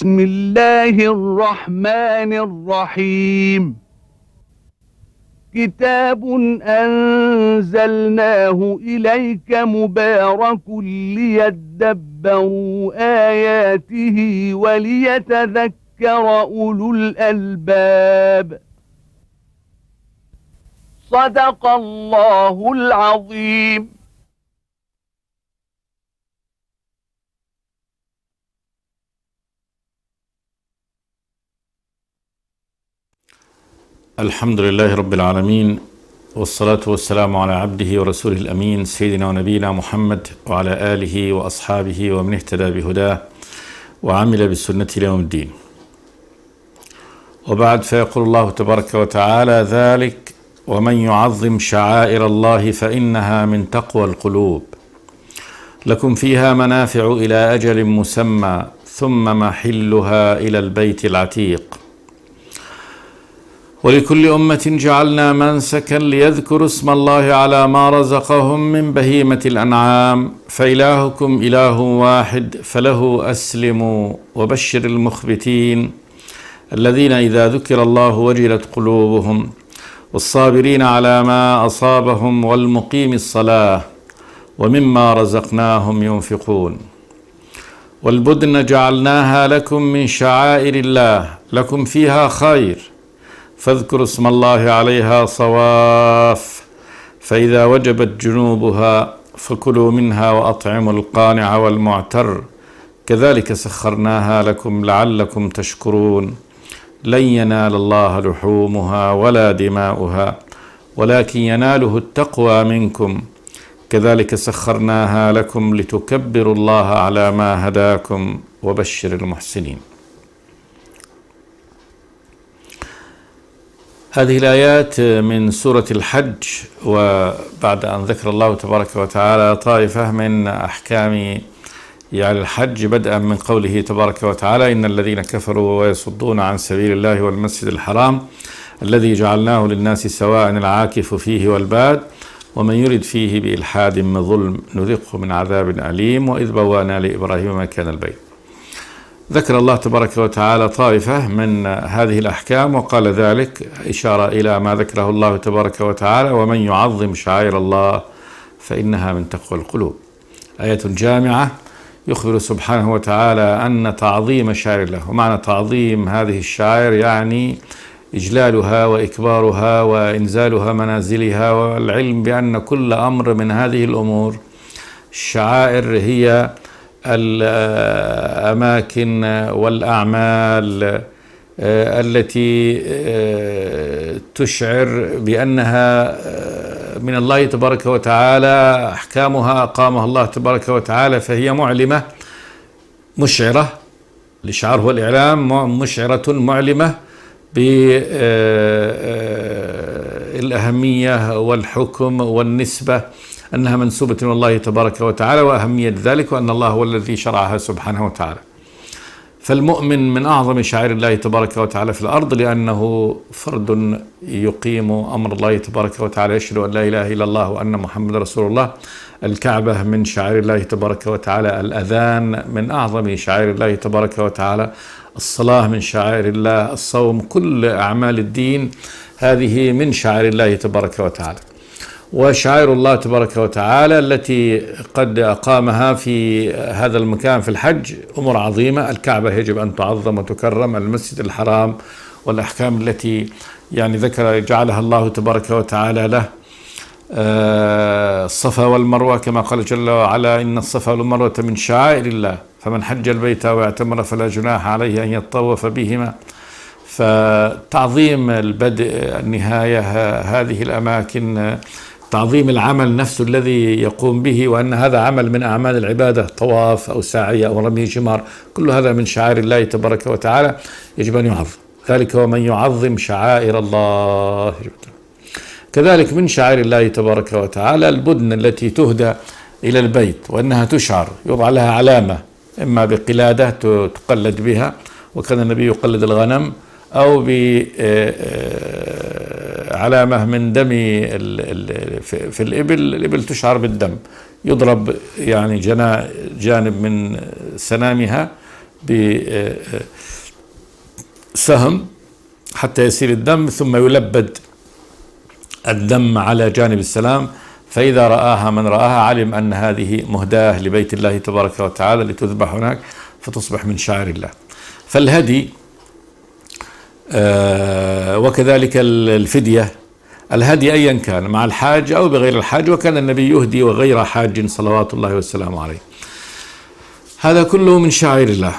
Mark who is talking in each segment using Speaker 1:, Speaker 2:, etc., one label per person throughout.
Speaker 1: بسم الله الرحمن الرحيم كتاب أنزلناه إليك مبارك ليدبروا آياته وليتذكر أولو الألباب صدق الله العظيم.
Speaker 2: الحمد لله رب العالمين، والصلاة والسلام على عبده ورسوله الأمين سيدنا ونبينا محمد وعلى آله وأصحابه ومن اهتدى بهداه وعمل بسنته إلى يوم الدين. وبعد، فيقول الله تبارك وتعالى: ذلك ومن يعظم شعائر الله فإنها من تقوى القلوب، لكم فيها منافع إلى أجل مسمى ثم محلها إلى البيت العتيق، ولكل أمة جعلنا منسكا ليذكروا اسم الله على ما رزقهم من بهيمة الأنعام فإلهكم إله واحد فله أسلموا وبشر المخبتين الذين إذا ذكر الله وجلت قلوبهم والصابرين على ما أصابهم والمقيم الصلاة ومما رزقناهم ينفقون. والبدن جعلناها لكم من شعائر الله لكم فيها خير فاذكروا اسم الله عليها صواف فإذا وجبت جنوبها فكلوا منها وأطعموا القانع والمعتر كذلك سخرناها لكم لعلكم تشكرون. لن ينال الله لحومها ولا دماؤها ولكن يناله التقوى منكم كذلك سخرناها لكم لتكبروا الله على ما هداكم وبشر المحسنين. هذه الآيات من سورة الحج. وبعد أن ذكر الله تبارك وتعالى طائفة من أحكام الحج، بدءا من قوله تبارك وتعالى: إن الذين كفروا ويصدون عن سبيل الله والمسجد الحرام الذي جعلناه للناس سواء العاكف فيه والباد ومن يرد فيه بإلحاد من ظلم نذقه من عذاب أليم وإذ بوأنا لإبراهيم مكان البيت. ذكر الله تبارك وتعالى طائفة من هذه الأحكام وقال ذلك إشارة إلى ما ذكره الله تبارك وتعالى: ومن يعظم شعائر الله فإنها من تقوى القلوب. آية جامعة يخبر سبحانه وتعالى أن تعظيم شعائر الله، ومعنى تعظيم هذه الشعائر يعني إجلالها وإكبارها وإنزالها منازلها، والعلم بأن كل أمر من هذه الأمور الشعائر هي الأماكن والأعمال التي تشعر بأنها من الله تبارك وتعالى، أحكامها أقامها الله تبارك وتعالى، فهي معلمة مشعرة. الإشعار هو الإعلام، مشعرة معلمة بالأهمية والحكم والنسبة، أنها منسوبة من الله تبارك وتعالى، وأهمية ذلك وأن الله هو الذي شرعها سبحانه وتعالى. فالمؤمن من أعظم شعائر الله تبارك وتعالى في الأرض، لأنه فرد يقيم أمر الله تبارك وتعالى، يشهد أن لا إله إلا الله وأن محمد رسول الله. الكعبة من شعائر الله تبارك وتعالى، الأذان من أعظم شعائر الله تبارك وتعالى، الصلاة من شعائر الله، الصوم، كل أعمال الدين هذه من شعائر الله تبارك وتعالى. وشعائر الله تبارك وتعالى التي قد أقامها في هذا المكان في الحج أمور عظيمة. الكعبة يجب أن تعظم وتكرم، المسجد الحرام والأحكام التي ذكر جعلها الله تبارك وتعالى له، الصفا والمروة كما قال جل وعلا: إن الصفا والمروة من شعائر الله فمن حج البيت واعتمر فلا جناح عليه أن يطوف بهما. فتعظيم البدء، النهاية، هذه الأماكن، تعظيم العمل نفسه الذي يقوم به، وأن هذا عمل من أعمال العبادة، طواف أو سعي أو رمي جمار، كل هذا من شعائر الله تبارك وتعالى، يجب أن يعظم. ذلك ومن يعظم شعائر الله. كذلك من شعائر الله تبارك وتعالى البدن التي تهدى إلى البيت، وأنها تشعر، يوضع لها علامة، إما بقلادة تقلد بها، وكان النبي يقلد الغنم، أو بعلامة من دم في الإبل تشعر بالدم، يضرب جانب من سنامها بسهم حتى يسيل الدم، ثم يلبد الدم على جانب السلام، فإذا رآها من رآها علم أن هذه مهداة لبيت الله تبارك وتعالى لتذبح هناك فتصبح من شعائر الله. فالهدي وكذلك الفدية، الهدي أيا كان مع الحاج أو بغير الحاج، وكان النبي يهدي وغير حاج صلوات الله والسلام عليه. هذا كله من شعائر الله.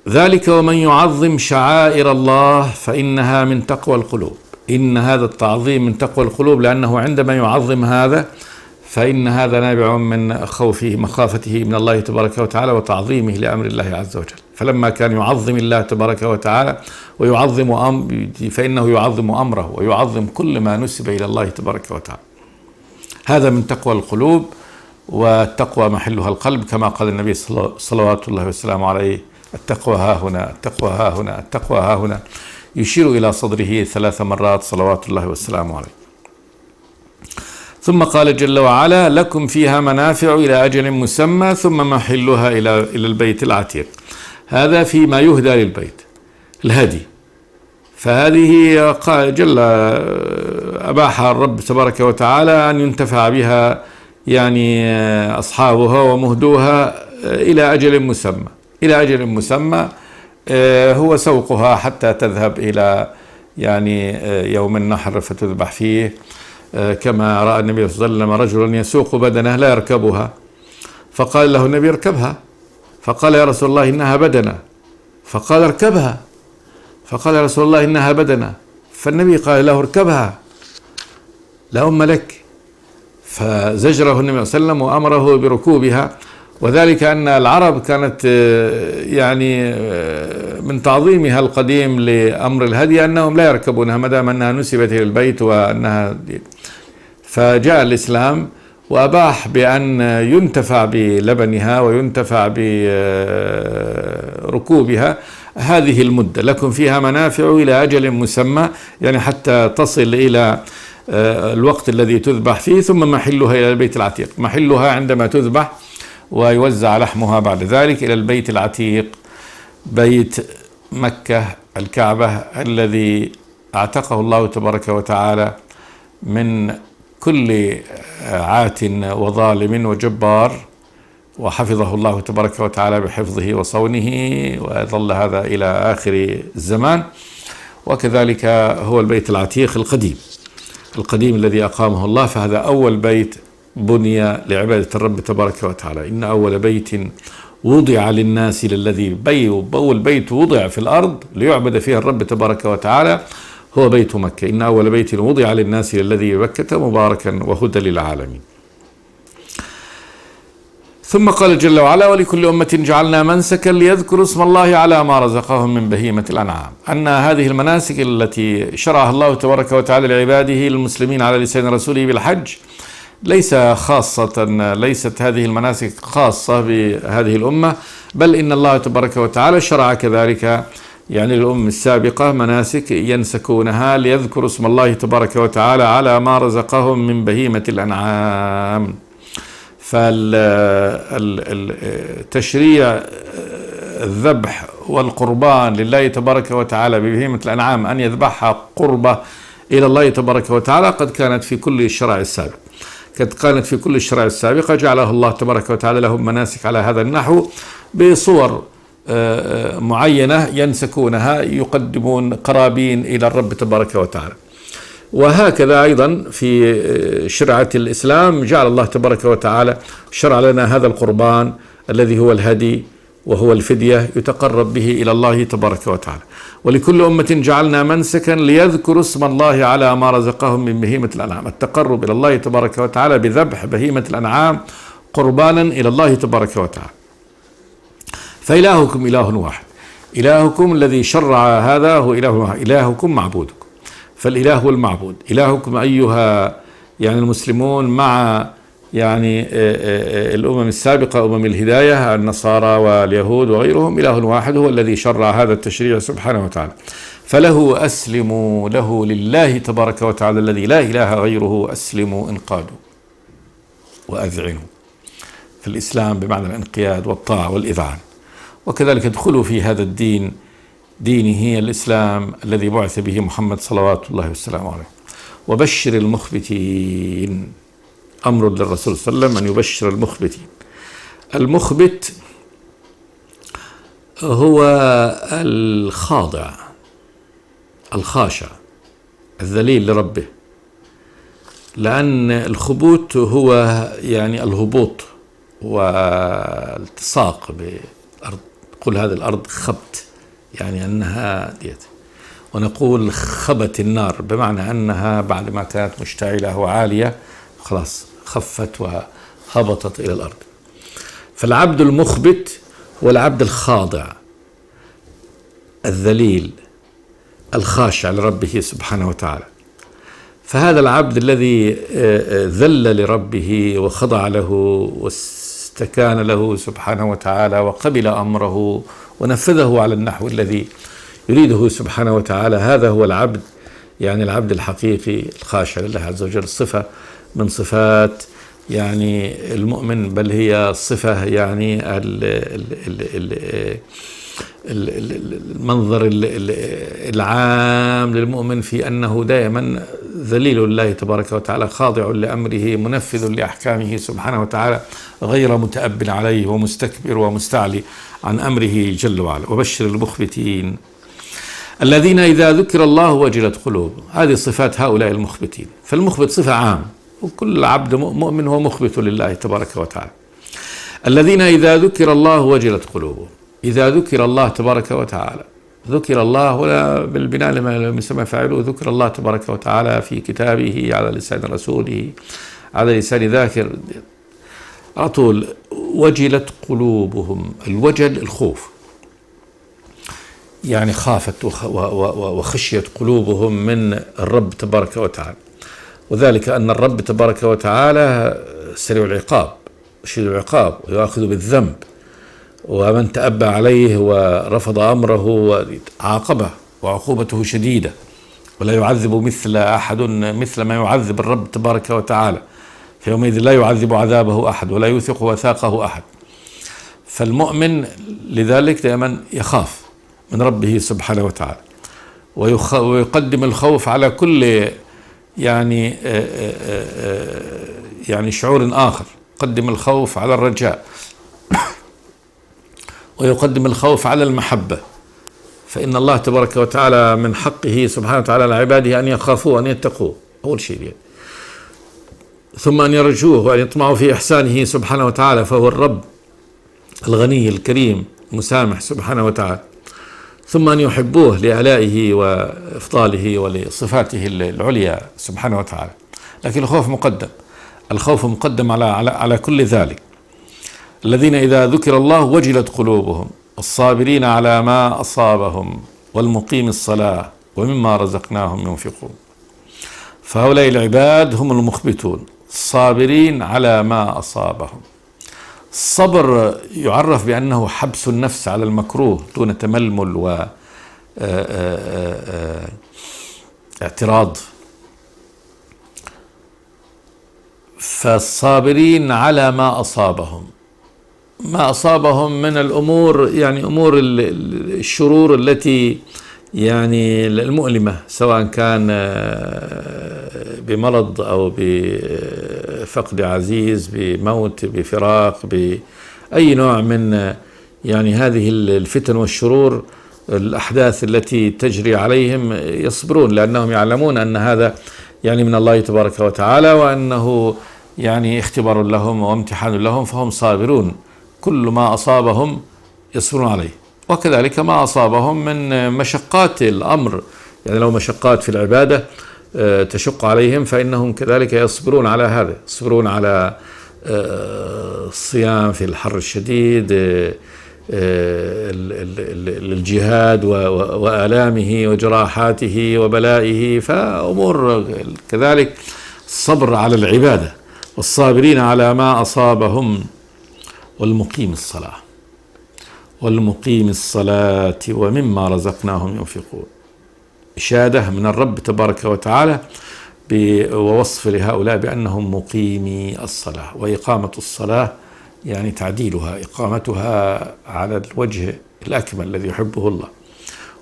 Speaker 2: ذلك ومن يعظم شعائر الله فإنها من تقوى القلوب. إن هذا التعظيم من تقوى القلوب، لأنه عندما يعظم هذا فإن هذا نابع من خوفه مخافته من الله تبارك وتعالى وتعظيمه لأمر الله عز وجل. فلما كان يعظم الله تبارك وتعالى ويعظم فإنه يعظم أمره ويعظم كل ما نسب إلى الله تبارك وتعالى. هذا من تقوى القلوب، والتقوى محلها القلب، كما قال النبي صلوات الله والسلام عليه: التقوى ها هنا، التقوى ها هنا، التقوى ها هنا، يشير إلى صدره 3 مرات صلوات الله والسلام عليه. ثم قال جل وعلا: لكم فيها منافع إلى أجل مسمى ثم محلها إلى البيت العتيق. هذا فيما يهدى للبيت، الهدي. فهذه قال جل أباحها الرب تبارك وتعالى أن ينتفع بها يعني أصحابها ومهدوها إلى أجل مسمى. إلى أجل مسمى هو سوقها حتى تذهب إلى يعني يوم النحر فتذبح فيه، كما رأى النبي صلى الله عليه وسلم رجلا يسوق بدنه لا يركبها، فقال له النبي: اركبها. فقال: يا رسول الله إنها بدنة. فقال: اركبها. فقال: يا رسول الله إنها بدنة. فالنبي قال له: اركبها لا أم لك. فزجره النبي صلى الله عليه وسلم وأمره بركوبها، وذلك أن العرب كانت يعني من تعظيمها القديم لأمر الهدي أنهم لا يركبونها ما دام أنها نسبت إلى البيت وأنها. فجاء الإسلام وأباح بأن ينتفع بلبنها وينتفع بركوبها هذه المدة. لكم فيها منافع إلى أجل مسمى، يعني حتى تصل إلى الوقت الذي تذبح فيه، ثم محلها إلى البيت العتيق. محلها عندما تذبح ويوزع لحمها بعد ذلك إلى البيت العتيق، بيت مكة الكعبة الذي اعتقه الله تبارك وتعالى من كل عات وظالم وجبار، وحفظه الله تبارك وتعالى بحفظه وصونه، وظل هذا إلى آخر الزمان. وكذلك هو البيت العتيق القديم الذي أقامه الله، فهذا أول بيت بني لعبادة الرب تبارك وتعالى. إن أول بيت وضع للناس للذي أول بيت وضع في الأرض ليعبد فيها الرب تبارك وتعالى هو بيت مكة. إن أول بيت وضع للناس للذي ببكة مباركا وهدى للعالمين. ثم قال جل وعلا: ولكل أمة جعلنا منسكا ليذكروا اسم الله على ما رزقهم من بهيمة الأنعام. أن هذه المناسك التي شرعها الله تبارك وتعالى لعباده المسلمين على لسان رسوله بالحج ليست هذه المناسك خاصة بهذه الأمة، بل إن الله تبارك وتعالى شرع كذلك يعني للأمم السابقة مناسك ينسكونها ليذكروا اسم الله تبارك وتعالى على ما رزقهم من بهيمة الأنعام. فالتشريع الذبح والقربان لله تبارك وتعالى ببهيمة الأنعام أن يذبحها قربة إلى الله تبارك وتعالى قد كانت في كل الشرائع السابقة. جعله الله تبارك وتعالى لهم مناسك على هذا النحو بصور معينة ينسكونها، يقدمون قرابين إلى الرب تبارك وتعالى. وهكذا أيضا في شرعة الإسلام جعل الله تبارك وتعالى شرع لنا هذا القربان الذي هو الهدي وهو الفدية يتقرب به إلى الله تبارك وتعالى. ولكل أمة جعلنا منسكا ليذكروا اسم الله على ما رزقهم من بهيمة الأنعام. التقرب إلى الله تبارك وتعالى بذبح بهيمة الأنعام قربانا إلى الله تبارك وتعالى. فإلهكم إله واحد، إلهكم الذي شرع هذا هو إله واحد، إلهكم معبودكم. فالإله هو المعبود. إلهكم أيها يعني المسلمون مع يعني الأمم السابقة أمم الهداية النصارى واليهود وغيرهم، إله واحد هو الذي شرع هذا التشريع سبحانه وتعالى. فله أسلموا له لله تبارك وتعالى الذي لا إله غيره، أسلموا انقادوا وأذعنوا. في الإسلام بمعنى الانقياد والطاعة والإذعان. وكذلك ادخلوا في هذا الدين دينه الإسلام الذي بعث به محمد صلوات الله وسلامه عليه. وبشر المخبتين، أمر للرسول صلى الله عليه وسلم أن يبشر المخبتين. المخبت هو الخاضع الخاشع الذليل لربه، لأن الخبوت هو يعني الهبوط والتصاق بأرض. قل هذه الأرض خبت، يعني أنها ديت. ونقول خبت النار بمعنى أنها بعد ما كانت مشتعلة وعالية خلاص خفت وهبطت إلى الأرض. فالعبد المخبت هو العبد الخاضع الذليل الخاشع لربه سبحانه وتعالى. فهذا العبد الذي ذل لربه وخضع له واستكان له سبحانه وتعالى وقبل أمره ونفذه على النحو الذي يريده سبحانه وتعالى، هذا هو العبد، يعني العبد الحقيقي الخاشع لله عز وجل. صفة من صفات يعني المؤمن، بل هي صفة يعني المنظر العام للمؤمن في أنه دائما ذليل لله تبارك وتعالى، خاضع لأمره، منفذ لأحكامه سبحانه وتعالى، غير متأب عليه ومستكبر ومستعلي عن أمره جل وعلا. وبشر المخبتين الذين إذا ذكر الله وجلت قلوبهم. هذه صفات هؤلاء المخبتين. فالمخبت صفة عام، وكل عبد مؤمن هو مخبت لله تبارك وتعالى. الذين إذا ذكر الله وجلت قلوبهم. إذا ذكر الله تبارك وتعالى، ذكر الله ولا بالبناء لما يسمى فاعله، ذكر الله تبارك وتعالى في كتابه على لسان رسوله على لسان ذاكر على طول. وجلت قلوبهم، الوجل الخوف، يعني خافت وخشيت قلوبهم من الرب تبارك وتعالى. وذلك أن الرب تبارك وتعالى سريع العقاب شديد العقاب ويأخذ بالذنب، ومن تأبى عليه ورفض أمره وعاقبه وعقوبته شديدة، ولا يعذب مثل ما يعذب الرب تبارك وتعالى. فيومئذ لا يعذب عذابه أحد ولا يوثق وثاقه أحد. فالمؤمن لذلك دائما يخاف من ربه سبحانه وتعالى، ويقدم الخوف على كل يعني شعور آخر. يقدم الخوف على الرجاء، ويقدم الخوف على المحبة. فإن الله تبارك وتعالى من حقه سبحانه وتعالى على عباده أن يخافوه وأن يتقوه أول شيء يعني. ثم أن يرجوه وأن يطمعوا في إحسانه سبحانه وتعالى، فهو الرب الغني الكريم المسامح سبحانه وتعالى. ثم أن يحبوه لآلائه وإفضاله ولصفاته العليا سبحانه وتعالى. لكن الخوف مقدم على كل ذلك. الذين إذا ذكر الله وجلت قلوبهم، الصابرين على ما أصابهم، والمقيم الصلاة ومما رزقناهم ينفقون. فهؤلاء العباد هم المخبتون، الصابرين على ما أصابهم. الصبر يعرف بأنه حبس النفس على المكروه دون تململ واعتراض. فالصابرين على ما أصابهم من الأمور، يعني أمور الشرور التي يعني المؤلمة، سواء كان بمرض أو بفقد عزيز، بموت، بفراق، بأي نوع من يعني هذه الفتن والشرور، الأحداث التي تجري عليهم، يصبرون لأنهم يعلمون أن هذا يعني من الله تبارك وتعالى، وأنه يعني اختبار لهم وامتحان لهم، فهم صابرون. كل ما أصابهم يصبرون عليه. وكذلك ما أصابهم من مشقات الأمر، يعني لو مشقات في العبادة تشق عليهم فإنهم كذلك يصبرون على هذا، يصبرون على الصيام في الحر الشديد، الجهاد وآلامه وجراحاته وبلائه. فأمور كذلك الصبر على العبادة. والصابرين على ما أصابهم والمقيم الصلاة ومما رزقناهم ينفقون. إشادة من الرب تبارك وتعالى ووصف لهؤلاء بأنهم مقيمي الصلاة. وإقامة الصلاة يعني تعديلها، إقامتها على الوجه الأكمل الذي يحبه الله.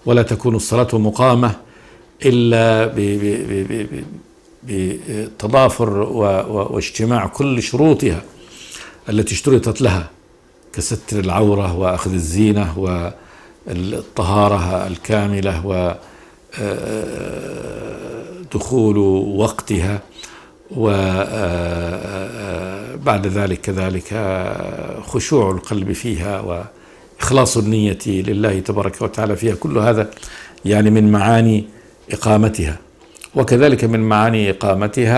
Speaker 2: ولا تكون الصلاة مقامة إلا بتضافر واجتماع كل شروطها التي اشترطت لها، كستر العورة وأخذ الزينة والطهارة الكاملة ودخول وقتها، وبعد ذلك كذلك خشوع القلب فيها وإخلاص النية لله تبارك وتعالى فيها. كل هذا يعني من معاني إقامتها. وكذلك من معاني إقامتها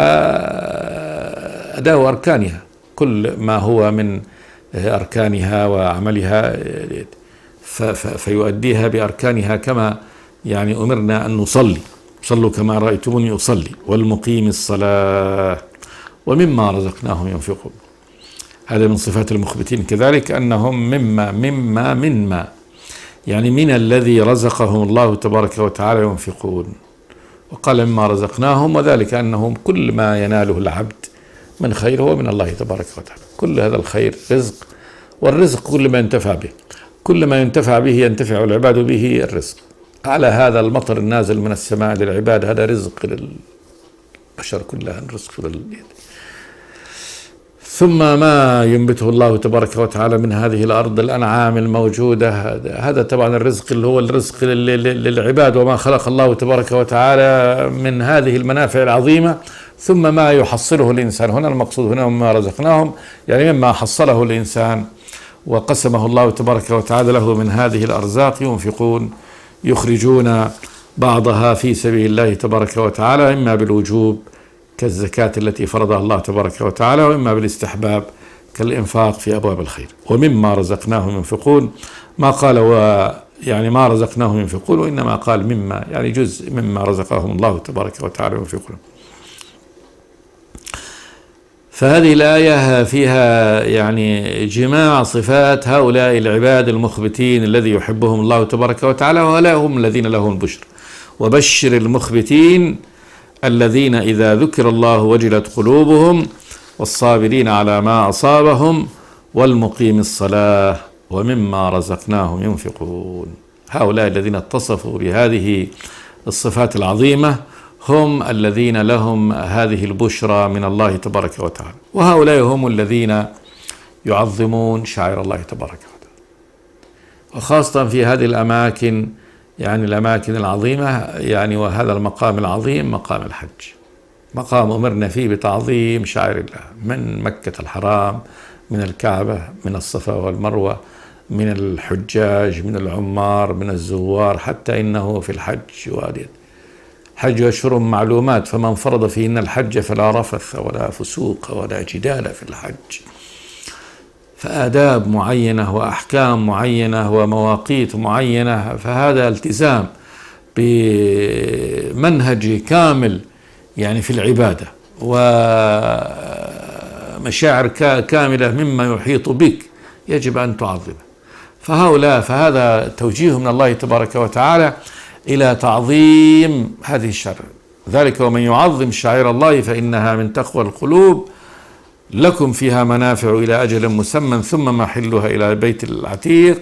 Speaker 2: أداء أركانها، كل ما هو من أركانها وعملها فيؤديها بأركانها كما يعني أمرنا أن نصلي. صلوا كما رأيتموني أصلي. والمقيم الصلاة ومما رزقناهم ينفقون. هذا من صفات المخبتين كذلك، أنهم مما يعني من الذي رزقهم الله تبارك وتعالى ينفقون. وقال مما رزقناهم، وذلك أنهم كل ما يناله العبد من خير هو من الله تبارك وتعالى. كل هذا الخير رزق، والرزق كل ما ينتفع به، كل ما ينتفع به ينتفع العباد به الرزق. على هذا المطر النازل من السماء للعباد هذا رزق للبشر كلها، رزق ثم ما ينبته الله تبارك وتعالى من هذه الأرض، الأنعام الموجودة، هذا طبعا الرزق اللي هو الرزق للعباد، وما خلق الله تبارك وتعالى من هذه المنافع العظيمة. ثم ما يحصله الإنسان، هنا المقصود هنا مما رزقناهم، يعني مما حصله الإنسان وقسمه الله تبارك وتعالى له من هذه الأرزاق ينفقون، يخرجون بعضها في سبيل الله تبارك وتعالى، إما بالوجوب كالزكاة التي فرضها الله تبارك وتعالى، وإما بالاستحباب كالإنفاق في أبواب الخير. ومما رزقناهم ينفقون، ما قال يعني ما رزقناهم ينفقون، وإنما قال مما، يعني جزء مما رزقهم الله تبارك وتعالى ينفقون. فهذه الآية فيها يعني جماع صفات هؤلاء العباد المخبتين الذي يحبهم الله تبارك وتعالى، وهؤلاء هم الذين لهم البشر. وبشر المخبتين الذين إذا ذكر الله وجلت قلوبهم، والصابرين على ما أصابهم، والمقيم الصلاة، ومما رزقناهم ينفقون. هؤلاء الذين اتصفوا بهذه الصفات العظيمة هم الذين لهم هذه البشرى من الله تبارك وتعالى. وهؤلاء هم الذين يعظمون شعائر الله تبارك وتعالى، وخاصة في هذه الأماكن، يعني الأماكن العظيمة، يعني وهذا المقام العظيم مقام الحج، مقام أمرنا فيه بتعظيم شعائر الله، من مكة الحرام، من الكعبة، من الصفا والمروة، من الحجاج، من العمار، من الزوار، حتى إنه في الحج حج أشهر معلومات، فمن فرض فيهن الحج فلا رفث ولا فسوق ولا جدال في الحج. فآداب معينة وأحكام معينة ومواقيت معينة، فهذا التزام بمنهج كامل يعني في العبادة، ومشاعر كاملة مما يحيط بك يجب أن تعظمه. فهذا توجيه من الله تبارك وتعالى إلى تعظيم هذه الشعائر. ذلك ومن يعظم شعائر الله فإنها من تقوى القلوب، لكم فيها منافع إلى أجل مسمى ثم محلها إلى البيت العتيق،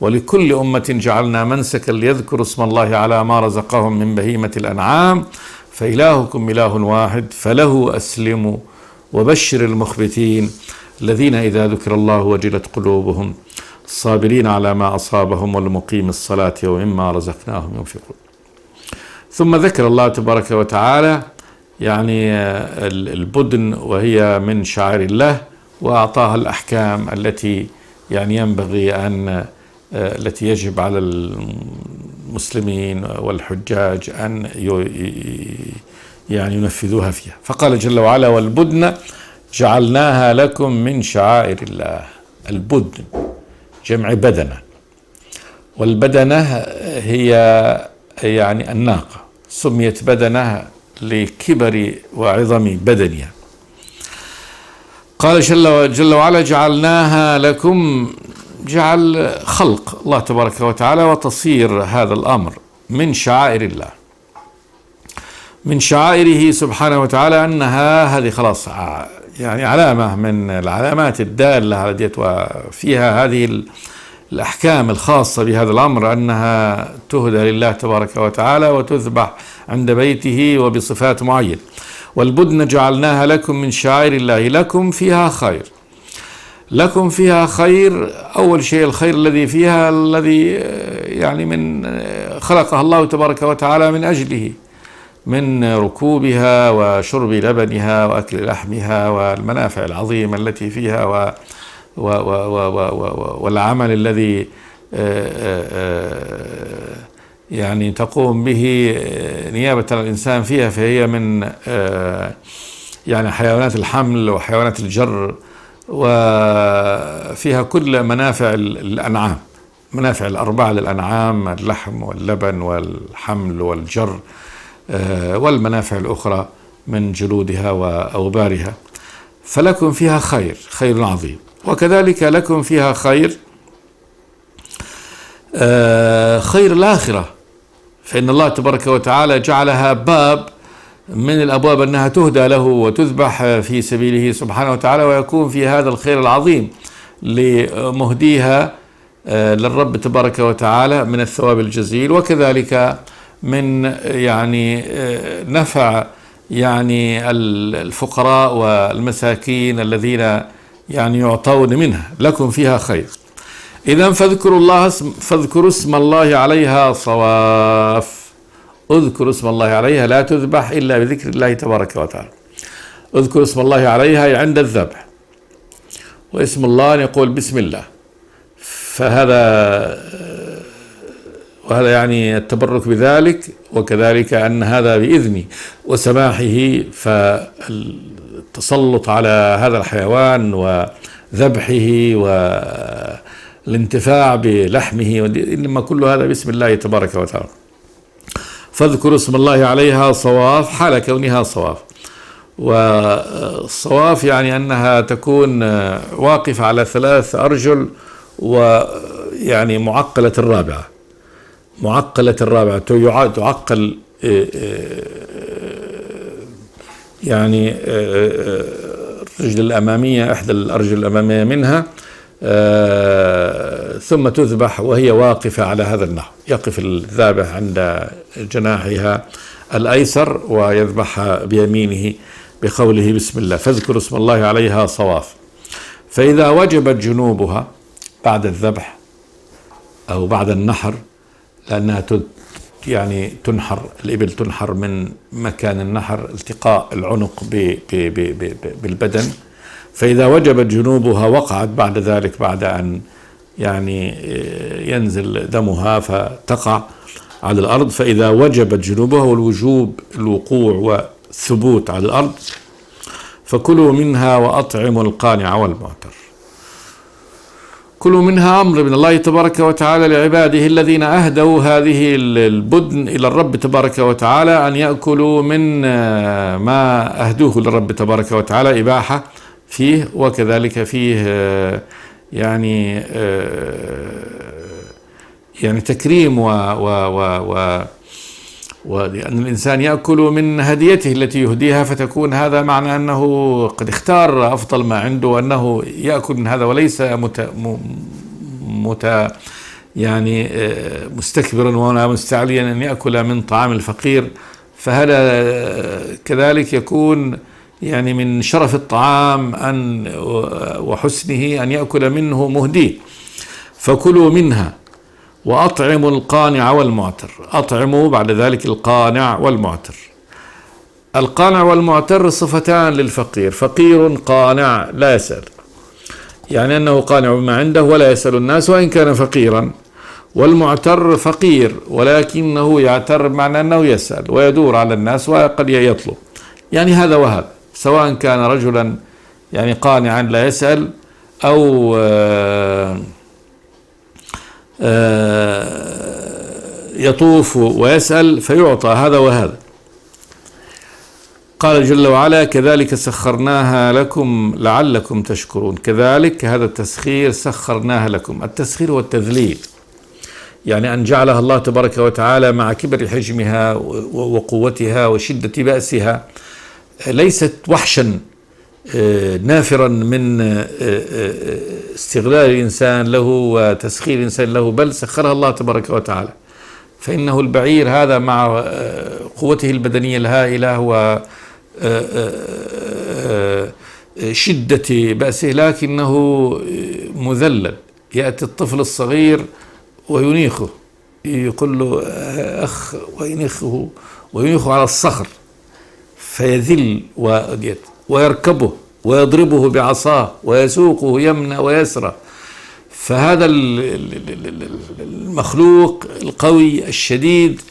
Speaker 2: ولكل أمة جعلنا منسكا ليذكروا اسم الله على ما رزقهم من بهيمة الأنعام فإلهكم إله واحد فله أسلموا. وبشر المخبتين الذين إذا ذكر الله وجلت قلوبهم، الصابرين على ما أصابهم، والمقيم الصلاة ومما رزقناهم ينفقون. ثم ذكر الله تبارك وتعالى يعني البدن، وهي من شعائر الله، وأعطاها الأحكام التي يعني ينبغي أن التي يجب على المسلمين والحجاج أن يعني ينفذوها فيها. فقال جل وعلا: والبدن جعلناها لكم من شعائر الله. البدن جمع بدنة، والبدنة هي يعني الناقة، سميت بدنة لكبر وعظم بدنها. قال جل وعلا: جعلناها لكم، جعل خلق الله تبارك وتعالى وتصير هذا الأمر من شعائر الله، من شعائره سبحانه وتعالى، أنها هذه خلاص يعني علامة من العلامات الدالة على ديت، وفيها هذه الأحكام الخاصة بهذا الأمر، أنها تهدى لله تبارك وتعالى وتذبح عند بيته وبصفات معينة. والبدن جعلناها لكم من شعائر الله لكم فيها خير. لكم فيها خير، أول شيء الخير الذي فيها الذي يعني من خلقها الله تبارك وتعالى من أجله، من ركوبها وشرب لبنها وأكل لحمها والمنافع العظيمة التي فيها والعمل الذي يعني تقوم به نيابة عن الإنسان فيها، فهي من يعني حيوانات الحمل وحيوانات الجر، وفيها كل منافع الأنعام، منافع الأربعة للأنعام، اللحم واللبن والحمل والجر والمنافع الأخرى من جلودها وأوبارها. فلكم فيها خير عظيم. وكذلك لكم فيها خير الآخرة، فإن الله تبارك وتعالى جعلها باب من الأبواب أنها تهدى له وتذبح في سبيله سبحانه وتعالى، ويكون في هذا الخير العظيم لمهديها للرب تبارك وتعالى من الثواب الجزيل، وكذلك من يعني نفع يعني الفقراء والمساكين الذين يعني يعطون منها. لكم فيها خير. إذن فاذكروا اسم الله عليها صواف. اذكروا اسم الله عليها، لا تذبح إلا بذكر الله تبارك وتعالى. اذكروا اسم الله عليها عند الذبح، واسم الله يقول بسم الله، وهذا يعني التبرك بذلك، وكذلك أن هذا بإذنه وسماحه، فالتسلط على هذا الحيوان وذبحه والانتفاع بلحمه إنما كل هذا بسم الله تبارك وتعالى. فاذكروا اسم الله عليها صواف، حال كونها صواف. والصواف يعني أنها تكون واقفة على 3 أرجل، ويعني معقلة الرابعة تعقل يعني الرجل الأمامية، إحدى الأرجل الأمامية منها، ثم تذبح وهي واقفة على هذا النحو. يقف الذابح عند جناحها الأيسر ويذبحها بيمينه بقوله بسم الله. فاذكروا اسم الله عليها صواف. فإذا وجبت جنوبها بعد الذبح أو بعد النحر، لأنها يعني تنحر، الإبل تنحر من مكان النحر التقاء العنق بالبدن، فإذا وجبت جنوبها وقعت بعد ذلك، بعد أن يعني ينزل دمها فتقع على الأرض. فإذا وجبت جنوبها، والوجوب الوقوع والثبوت على الأرض، فكلوا منها وأطعموا القانع والمعتر. كلوا منها أمر من الله تبارك وتعالى لعباده الذين أهدوا هذه البدن إلى الرب تبارك وتعالى، أن يأكلوا من ما أهدوه للرب تبارك وتعالى إباحة فيه، وكذلك فيه يعني تكريم ولأن الإنسان يأكل من هديته التي يهديها، فتكون هذا معنى أنه قد اختار أفضل ما عنده، وأنه يأكل من هذا وليس يعني مستكبرا ولا مستعليا أن يأكل من طعام الفقير. فهذا كذلك يكون يعني من شرف الطعام وحسنه أن يأكل منه مهديه. فكلوا منها وأطعموا القانع والمعتر. أطعموا بعد ذلك القانع والمعتر. القانع والمعتر صفتان للفقير، فقير قانع لا يسأل، يعني أنه قانع بما عنده ولا يسأل الناس وإن كان فقيرا. والمعتر فقير ولكنه يعتر بمعنى أنه يسأل ويدور على الناس وقد يطلب، يعني هذا وهذا، سواء كان رجلا يعني قانعا لا يسأل، أو يطوف ويسأل فيعطى هذا وهذا. قال جل وعلا: كذلك سخرناها لكم لعلكم تشكرون. كذلك هذا التسخير سخرناها لكم. التسخير والتذليل، يعني أن جعلها الله تبارك وتعالى مع كبر حجمها وقوتها وشدة بأسها ليست وحشا نافرا من استغلال الإنسان له وتسخير الإنسان له، بل سخرها الله تبارك وتعالى. فإنه البعير هذا مع قوته البدنية الهائلة وشدة بأسه لكنه مذلل. يأتي الطفل الصغير وينيخه، يقول له أخ، وينيخه على الصخر فيذل ويركبه ويضربه بعصاه ويسوقه يمنى ويسرى. فهذا المخلوق القوي الشديد،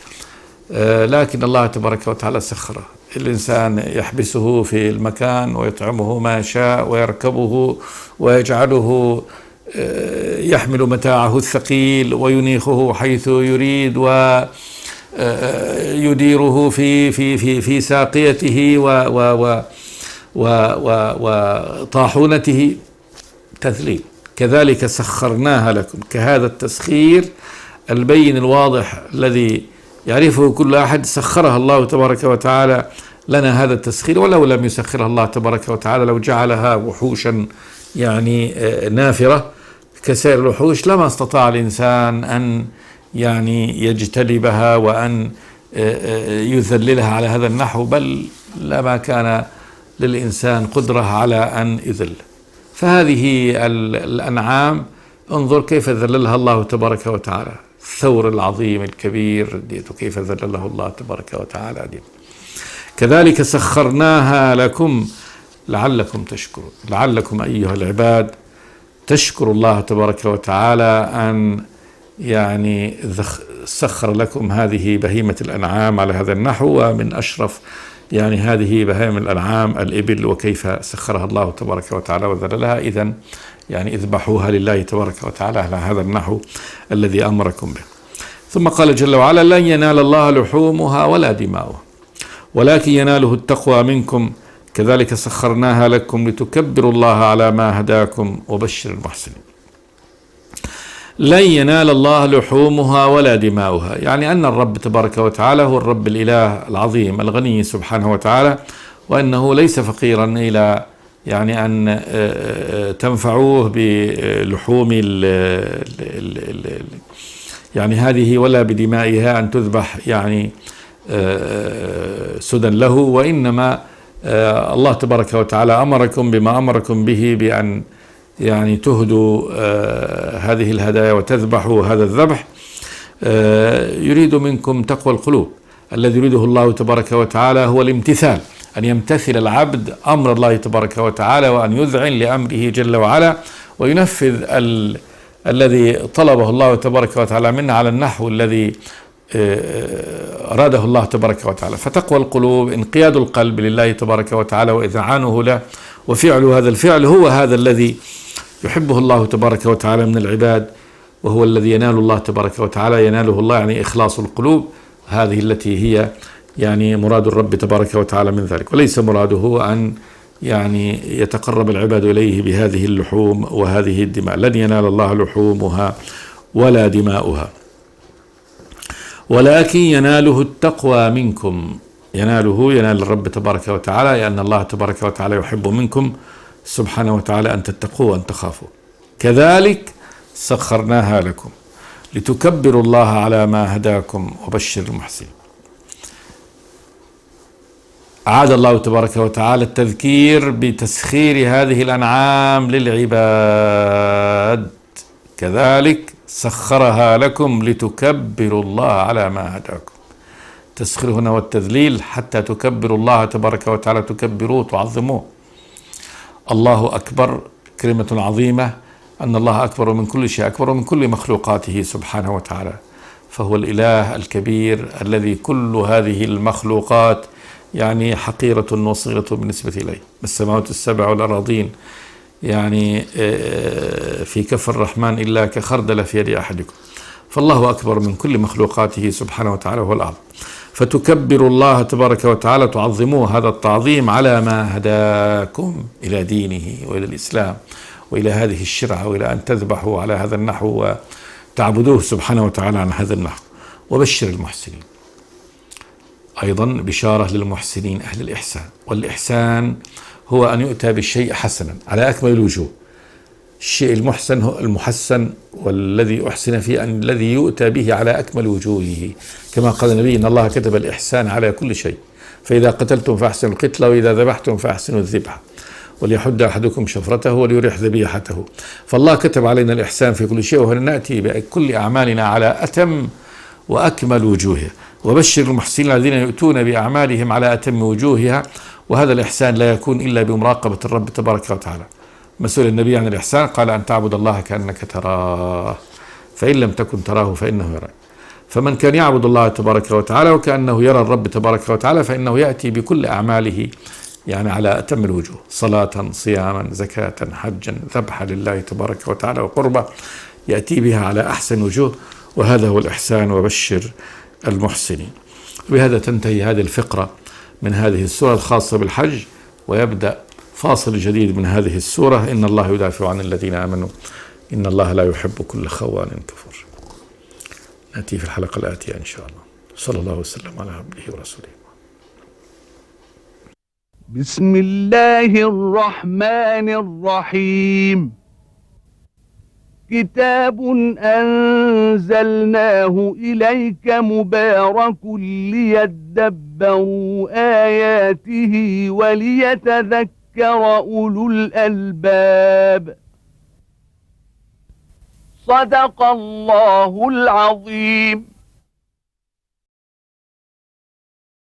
Speaker 2: لكن الله تبارك وتعالى سخره. الإنسان يحبسه في المكان ويطعمه ما شاء ويركبه ويجعله يحمل متاعه الثقيل وينيخه حيث يريد ويديره في ساقيته وطاحونته تذليل. كذلك سخرناها لكم، كهذا التسخير البين الواضح الذي يعرفه كل أحد، سخرها الله تبارك وتعالى لنا هذا التسخير. ولو لم يسخرها الله تبارك وتعالى، لو جعلها وحوشا يعني نافرة كسائر الوحوش، لما استطاع الإنسان أن يعني يجتلبها وأن يذللها على هذا النحو، بل لما كان للإنسان قدرة على أن يذل. فهذه الأنعام انظر كيف ذللها الله تبارك وتعالى، الثور العظيم الكبير كيف ذلله الله تبارك وتعالى. كذلك سخرناها لكم لعلكم تشكرون، لعلكم أيها العباد تشكروا الله تبارك وتعالى أن يعني سخر لكم هذه بهيمة الأنعام على هذا النحو. ومن أشرف يعني هذه بهائم الأنعام الإبل، وكيف سخرها الله تبارك وتعالى وذللها. إذن يعني اذبحوها لله تبارك وتعالى على هذا النحو الذي أمركم به. ثم قال جل وعلا: لن ينال الله لحومها ولا دماؤها ولكن يناله التقوى منكم كذلك سخرناها لكم لتكبروا الله على ما هداكم وبشر المحسنين. لن ينال الله لحومها ولا دماؤها، يعني أن الرب تبارك وتعالى هو الرب الإله العظيم الغني سبحانه وتعالى، وأنه ليس فقيرا إلى يعني أن تنفعوه بلحوم يعني هذه ولا بدمائها أن تذبح يعني سدى له. وإنما الله تبارك وتعالى أمركم بما أمركم به، بأن يعني تهدوا هذه الهدايا وتذبحوا هذا الذبح. يريد منكم تقوى القلوب. الذي يريده الله تبارك وتعالى هو الامتثال، أن يمتثل العبد أمر الله تبارك وتعالى، وأن يذعن لأمره جل وعلا وينفذ الذي طلبه الله تبارك وتعالى منا على النحو الذي أراده الله تبارك وتعالى. فتقوى القلوب انقياد القلب لله تبارك وتعالى وإذعانه له، وفعل هذا الفعل هو هذا الذي يحبه الله تبارك وتعالى من العباد، وهو الذي ينال الله تبارك وتعالى، يناله الله يعني إخلاص القلوب، هذه التي هي يعني مراد الرب تبارك وتعالى من ذلك. وليس مراده أن يعني يتقرب العباد إليه بهذه اللحوم وهذه الدماء. لن ينال الله لحومها ولا دماؤها ولكن يناله التقوى منكم. ينال الرب تبارك وتعالى، لأن الله تبارك وتعالى يحب منكم سبحانه وتعالى أن تتقوا وأن تخافوا. كذلك سخرناها لكم لتكبروا الله على ما هداكم وبشر المحسنين. أعاد الله تبارك وتعالى التذكير بتسخير هذه الأنعام للعباد. كذلك سخرها لكم لتكبروا الله على ما هداكم. تسخير هنا والتذليل حتى تكبروا الله تبارك وتعالى، تكبروه تعظموه. الله أكبر كلمة عظيمة، أن الله أكبر من كل شيء، أكبر من كل مخلوقاته سبحانه وتعالى. فهو الإله الكبير الذي كل هذه المخلوقات يعني حقيرة وصغيرة بالنسبة إليه. السماوات السبع والأراضين يعني في كف الرحمن إلا كخردل في يد أحدكم. فالله أكبر من كل مخلوقاته سبحانه وتعالى، وهو الأعظم. فتكبروا الله تبارك وتعالى، تعظموه هذا التعظيم على ما هداكم إلى دينه وإلى الإسلام وإلى هذه الشرعة، وإلى أن تذبحوا على هذا النحو وتعبدوه سبحانه وتعالى عن هذا النحو. وبشر المحسنين، أيضا بشارة للمحسنين أهل الإحسان. والإحسان هو أن يؤتى بالشيء حسنا على أكمل الوجوه. الشيء المحسن هو المحسن، والذي أحسن فيه أن الذي يؤتى به على أكمل وجوهه، كما قال النبي إن الله كتب الإحسان على كل شيء، فإذا قتلتم فأحسنوا القتل وإذا ذبحتم فأحسنوا الذبح وليحد أحدكم شفرته وليريح ذبيحته. فالله كتب علينا الإحسان في كل شيء، ونأتي بكل أعمالنا على أتم وأكمل وجوهها. وبشر المحسنين الذين يؤتون بأعمالهم على أتم وجوهها. وهذا الإحسان لا يكون إلا بمراقبة الرب تبارك وتعالى. مسؤول النبي عن الإحسان قال أن تعبد الله كأنك تراه فإن لم تكن تراه فإنه يراك. فمن كان يعبد الله تبارك وتعالى وكأنه يرى الرب تبارك وتعالى فإنه يأتي بكل أعماله يعني على أتم الوجوه، صلاة، صياما، زكاة، حجا، ذبحا لله تبارك وتعالى وقربة، يأتي بها على أحسن وجوه. وهذا هو الإحسان. وبشر المحسنين. بهذا تنتهي هذه الفقرة من هذه السورة الخاصة بالحج، ويبدأ فاصل جديد من هذه السورة. إن الله يدافع عن الذين آمنوا إن الله لا يحب كل خوان كفور. نأتي في الحلقة الآتية إن شاء الله. صلى الله وسلم على عبده ورسوله.
Speaker 1: بسم الله الرحمن الرحيم. كتاب أنزلناه إليك مبارك ليدبروا آياته وليتذكر أولو الألباب. صدق الله العظيم.